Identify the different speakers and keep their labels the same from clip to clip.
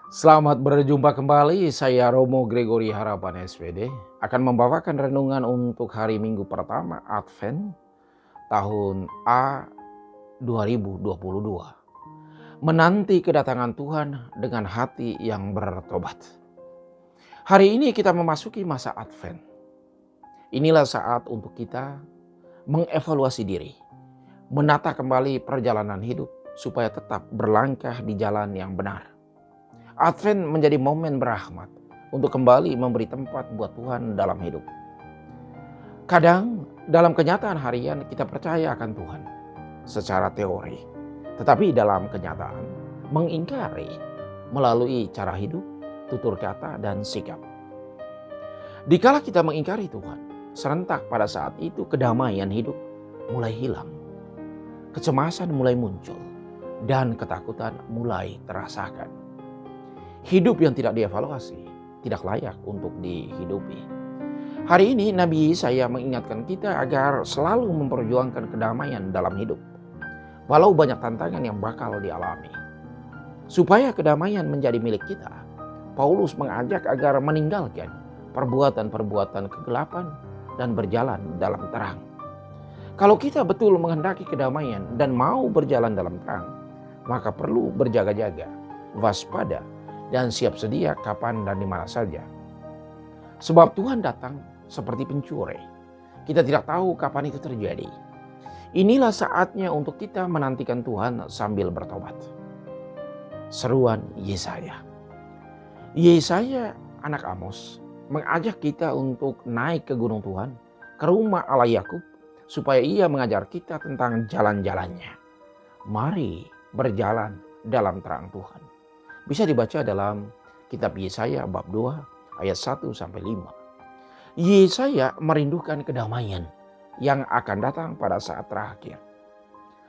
Speaker 1: Selamat berjumpa kembali, saya Romo Gregory Harapan SPD akan membawakan renungan untuk hari Minggu pertama Advent tahun A 2022. Menanti kedatangan Tuhan dengan hati yang bertobat. Hari ini kita memasuki masa Advent. Inilah saat untuk kita mengevaluasi diri, menata kembali perjalanan hidup supaya tetap berlangkah di jalan yang benar. Advent menjadi momen berahmat untuk kembali memberi tempat buat Tuhan dalam hidup. Kadang dalam kenyataan harian kita percaya akan Tuhan secara teori, tetapi dalam kenyataan mengingkari melalui cara hidup, tutur kata, dan sikap. Dikala kita mengingkari Tuhan, serentak pada saat itu kedamaian hidup mulai hilang, kecemasan mulai muncul, dan ketakutan mulai terasakan. Hidup yang tidak dievaluasi tidak layak untuk dihidupi. Hari ini Nabi Yesaya mengingatkan kita agar selalu memperjuangkan kedamaian dalam hidup, walau banyak tantangan yang bakal dialami. Supaya kedamaian menjadi milik kita, Paulus mengajak agar meninggalkan perbuatan-perbuatan kegelapan dan berjalan dalam terang. Kalau kita betul menghendaki kedamaian dan mau berjalan dalam terang, maka perlu berjaga-jaga, waspada, dan siap sedia kapan dan di mana saja. Sebab Tuhan datang seperti pencuri. Kita tidak tahu kapan itu terjadi. Inilah saatnya untuk kita menantikan Tuhan sambil bertobat. Seruan Yesaya. Yesaya anak Amos mengajak kita untuk naik ke gunung Tuhan, ke rumah Allah Yakub, supaya ia mengajar kita tentang jalan-jalannya. Mari berjalan dalam terang Tuhan. Bisa dibaca dalam kitab Yesaya bab 2 ayat 1-5. Yesaya merindukan kedamaian yang akan datang pada saat terakhir.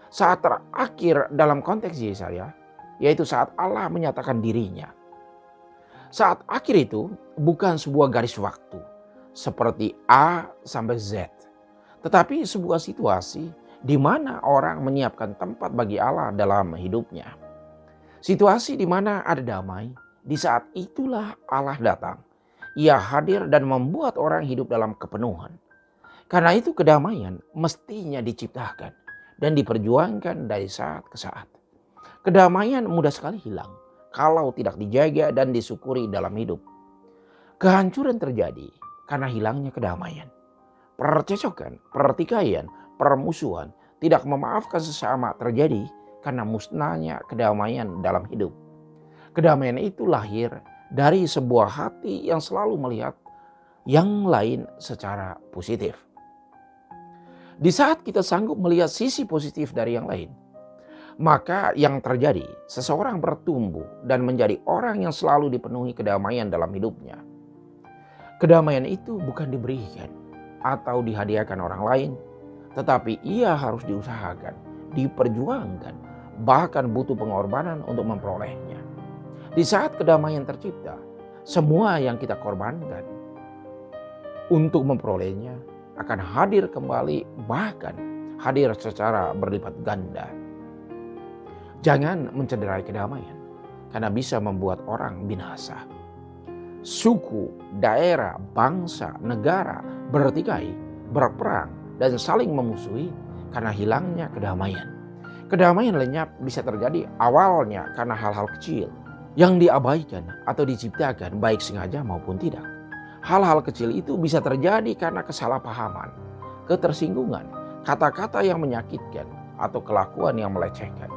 Speaker 1: Saat terakhir dalam konteks Yesaya, yaitu saat Allah menyatakan dirinya. Saat akhir itu bukan sebuah garis waktu seperti A sampai Z, tetapi sebuah situasi di mana orang menyiapkan tempat bagi Allah dalam hidupnya. Situasi di mana ada damai, di saat itulah Allah datang. Ia hadir dan membuat orang hidup dalam kepenuhan. Karena itu kedamaian mestinya diciptakan dan diperjuangkan dari saat ke saat. Kedamaian mudah sekali hilang kalau tidak dijaga dan disyukuri dalam hidup. Kehancuran terjadi karena hilangnya kedamaian. Percecokan, pertikaian, permusuhan, tidak memaafkan sesama terjadi karena musnahnya kedamaian dalam hidup. Kedamaian itu lahir dari sebuah hati yang selalu melihat yang lain secara positif. Di saat kita sanggup melihat sisi positif dari yang lain, maka yang terjadi, seseorang bertumbuh dan menjadi orang yang selalu dipenuhi kedamaian dalam hidupnya. Kedamaian itu bukan diberikan atau dihadiahkan orang lain, tetapi ia harus diusahakan, diperjuangkan, bahkan butuh pengorbanan untuk memperolehnya. Di saat kedamaian tercipta, semua yang kita korbankan untuk memperolehnya akan hadir kembali, bahkan hadir secara berlipat ganda. Jangan mencederai kedamaian, karena bisa membuat orang binasa. Suku, daerah, bangsa, negara bertikai, berperang, dan saling memusuhi karena hilangnya kedamaian. Kedamaian lenyap bisa terjadi awalnya karena hal-hal kecil yang diabaikan atau diciptakan baik sengaja maupun tidak. Hal-hal kecil itu bisa terjadi karena kesalahpahaman, ketersinggungan, kata-kata yang menyakitkan, atau kelakuan yang melecehkan.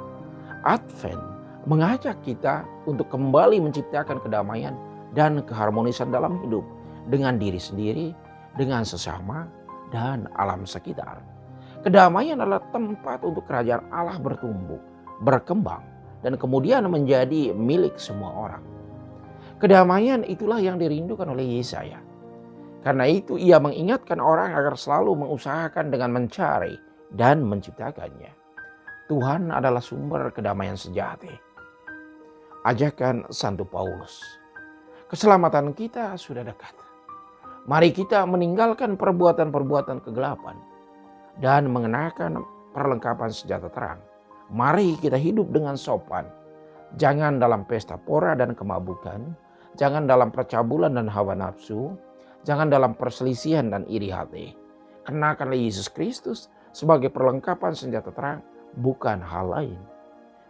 Speaker 1: Advent mengajak kita untuk kembali menciptakan kedamaian dan keharmonisan dalam hidup dengan diri sendiri, dengan sesama, dan alam sekitar. Kedamaian adalah tempat untuk kerajaan Allah bertumbuh, berkembang, dan kemudian menjadi milik semua orang. Kedamaian itulah yang dirindukan oleh Yesaya. Karena itu ia mengingatkan orang agar selalu mengusahakan dengan mencari dan menciptakannya. Tuhan adalah sumber kedamaian sejati. Ajakan Santo Paulus. Keselamatan kita sudah dekat. Mari kita meninggalkan perbuatan-perbuatan kegelapan dan mengenakan perlengkapan senjata terang. Mari kita hidup dengan sopan, Jangan dalam pesta pora dan kemabukan, jangan dalam percabulan dan hawa nafsu, jangan dalam perselisihan dan iri hati. Kenakanlah Yesus Kristus sebagai perlengkapan senjata terang, bukan hal lain.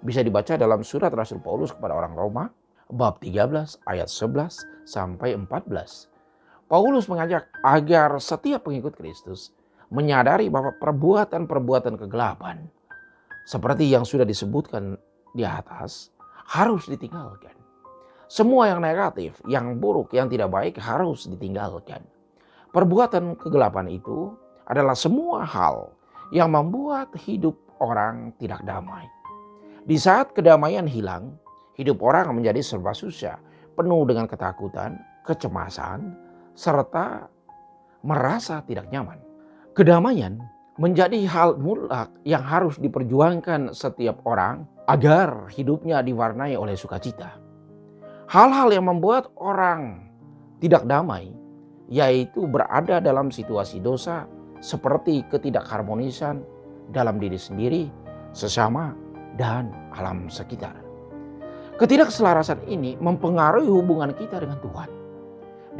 Speaker 1: Bisa dibaca dalam surat Rasul Paulus kepada orang Roma, bab 13 ayat 11 sampai 14. Paulus mengajak agar setiap pengikut Kristus menyadari bahwa perbuatan-perbuatan kegelapan, seperti yang sudah disebutkan di atas, harus ditinggalkan. Semua yang negatif, yang buruk, yang tidak baik harus ditinggalkan. Perbuatan kegelapan itu adalah semua hal yang membuat hidup orang tidak damai. Di saat kedamaian hilang, hidup orang menjadi serba susah, penuh dengan ketakutan, kecemasan, serta merasa tidak nyaman. Kedamaian menjadi hal mutlak yang harus diperjuangkan setiap orang agar hidupnya diwarnai oleh sukacita. Hal-hal yang membuat orang tidak damai, yaitu berada dalam situasi dosa seperti ketidakharmonisan dalam diri sendiri, sesama, dan alam sekitar. Ketidakselarasan ini mempengaruhi hubungan kita dengan Tuhan.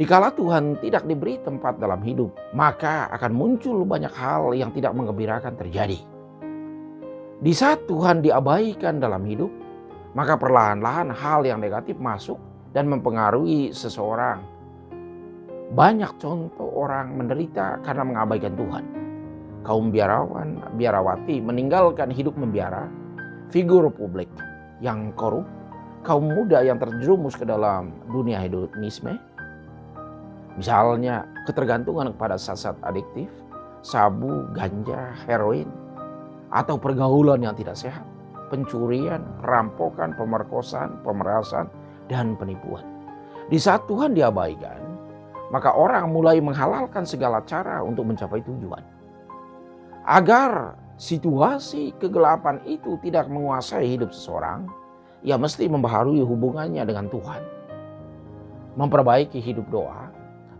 Speaker 1: Dikala Tuhan tidak diberi tempat dalam hidup, maka akan muncul banyak hal yang tidak menggembirakan terjadi. Di saat Tuhan diabaikan dalam hidup, maka perlahan-lahan hal yang negatif masuk dan mempengaruhi seseorang. Banyak contoh orang menderita karena mengabaikan Tuhan. Kaum biarawan, biarawati meninggalkan hidup membiara, figur publik yang korup, kaum muda yang terjerumus ke dalam dunia hedonisme, misalnya ketergantungan kepada zat-zat adiktif, sabu, ganja, heroin, atau pergaulan yang tidak sehat, pencurian, perampokan, pemerkosaan, pemerasan, dan penipuan. Di saat Tuhan diabaikan, maka orang mulai menghalalkan segala cara untuk mencapai tujuan. Agar situasi kegelapan itu tidak menguasai hidup seseorang, ia mesti membaharui hubungannya dengan Tuhan, memperbaiki hidup doa,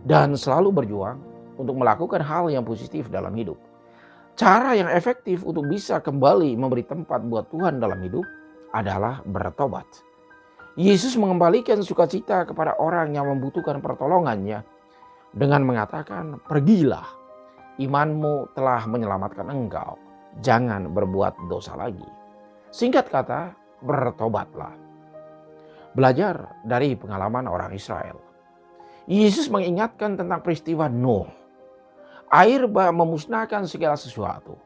Speaker 1: dan selalu berjuang untuk melakukan hal yang positif dalam hidup. Cara yang efektif untuk bisa kembali memberi tempat buat Tuhan dalam hidup adalah bertobat. Yesus mengembalikan sukacita kepada orang yang membutuhkan pertolongannya dengan mengatakan, "Pergilah, imanmu telah menyelamatkan engkau. Jangan berbuat dosa lagi." Singkat kata, bertobatlah. Belajar dari pengalaman orang Israel. Yesus mengingatkan tentang peristiwa Nuh. Air bah memusnahkan segala sesuatu.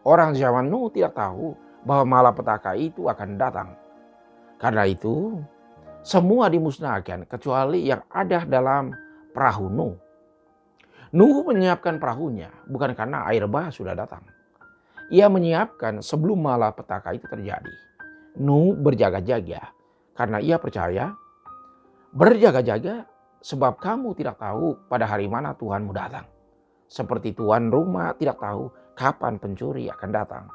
Speaker 1: Orang zaman Nuh tidak tahu bahwa malapetaka itu akan datang. Karena itu, semua dimusnahkan kecuali yang ada dalam perahu Nuh. Nuh menyiapkan perahunya bukan karena air bah sudah datang. Ia menyiapkan sebelum malapetaka itu terjadi. Nuh berjaga-jaga karena ia percaya, berjaga-jaga sebab kamu tidak tahu pada hari mana Tuhanmu datang. Seperti tuan rumah tidak tahu kapan pencuri akan datang.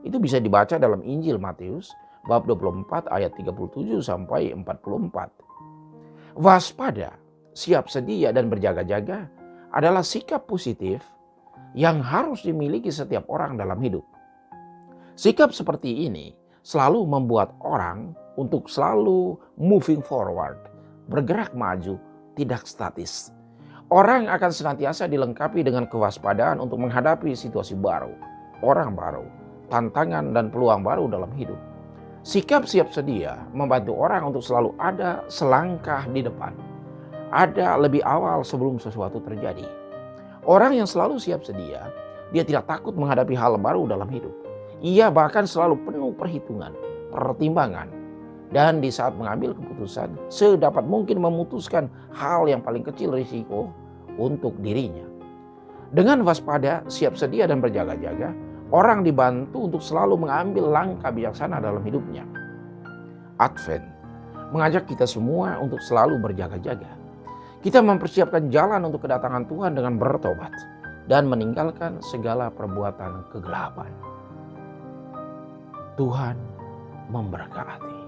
Speaker 1: Itu bisa dibaca dalam Injil Matius bab 24 ayat 37 sampai 44. Waspada, siap sedia dan berjaga-jaga adalah sikap positif yang harus dimiliki setiap orang dalam hidup. Sikap seperti ini selalu membuat orang untuk selalu moving forward, bergerak maju, tidak statis. Orang akan senantiasa dilengkapi dengan kewaspadaan untuk menghadapi situasi baru, orang baru, tantangan dan peluang baru dalam hidup. Sikap siap sedia membantu orang untuk selalu ada selangkah di depan, ada lebih awal sebelum sesuatu terjadi. Orang yang selalu siap sedia, dia tidak takut menghadapi hal baru dalam hidup. Ia bahkan selalu penuh perhitungan, pertimbangan, dan di saat mengambil keputusan, sedapat mungkin memutuskan hal yang paling kecil risiko untuk dirinya. Dengan waspada, siap sedia, dan berjaga-jaga, orang dibantu untuk selalu mengambil langkah bijaksana dalam hidupnya. Advent mengajak kita semua untuk selalu berjaga-jaga. Kita mempersiapkan jalan untuk kedatangan Tuhan dengan bertobat dan meninggalkan segala perbuatan kegelapan. Tuhan memberkati.